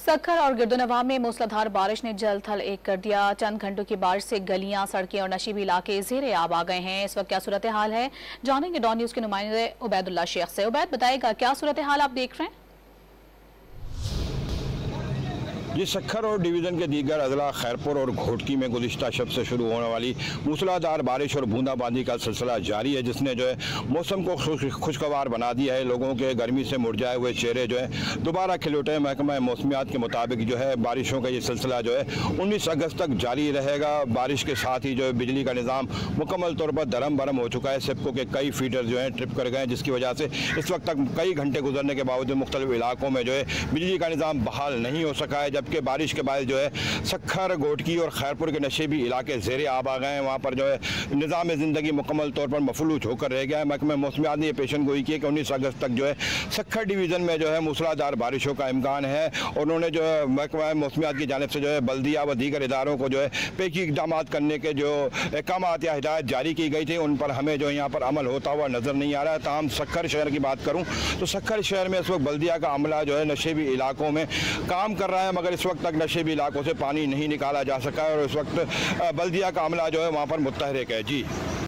सक्खर और गिरदोनवां में मूसलाधार बारिश ने जल थल एक कर दिया। चंद घंटों की बारिश से गलियां, सड़कें और नशीबी इलाके ज़ेरे आब आ गए हैं। इस वक्त क्या सूरत हाल है, जानेंगे डॉन न्यूज़ के नुमाइंदे उबैदुल्ला शेख से। उबैद, बताएगा क्या सूरत हाल आप देख रहे हैं? जी, सक्खर और डिवीज़न के दीगर अजला खैरपुर और घोटकी में गुज़िश्ता शब से शुरू होने वाली मूसलाधार बारिश और बूंदाबांदी का सिलसिला जारी है, जिसने जो है मौसम को खुशगवार बना दिया है। लोगों के गर्मी से मुरझाए हुए चेहरे जो है दोबारा खिल उठे। महकमा मौसमियात के मुताबिक जो है बारिशों का ये सिलसिला जो है 19 अगस्त तक जारी रहेगा। बारिश के साथ ही जो है बिजली का निज़ाम मुकम्मल तौर पर दरम बरम हो चुका है। सिपको के कई फीडर जो हैं ट्रिप कर गए, जिसकी वजह से इस वक्त तक कई घंटे गुजरने के बावजूद मुख्तलिफ इलाकों में जो है बिजली का निज़ाम बहाल नहीं हो सका है। जबकि बारिश के बाद जो है सक्खर, घोटकी और खैरपुर के नशेबी इलाके ज़ेरे आब आ गए हैं। वहाँ पर जो है निज़ाम ज़िंदगी मुकम्मल तौर पर मफलूज होकर रह गया है। महकमा मौसमियात ने यह पेशन गोई की है कि 19 अगस्त तक जो है सक्खर डिवीज़न में जो है मूसलाधार बारिशों का इम्कान है। और उन्होंने जो है महकमा मौसमियात की जानिब से जो है बल्दिया व दीगर इदारों को जो है पेशी इक़दाम करने के जो अहकाम या हिदायत जारी की गई थी, उन पर हमें जो यहाँ पर अमल होता हुआ नज़र नहीं आ रहा है। ताहम सक्खर शहर की बात करूँ तो सक्खर शहर में इस वक्त बल्दिया का अमला जो है नशेबी इलाकों में काम कर रहा है, मगर इस वक्त तक नशेबी इलाकों से पानी नहीं निकाला जा सका है और इस वक्त बल्दिया का अमला जो है वहाँ पर मुतहरिक है। जी।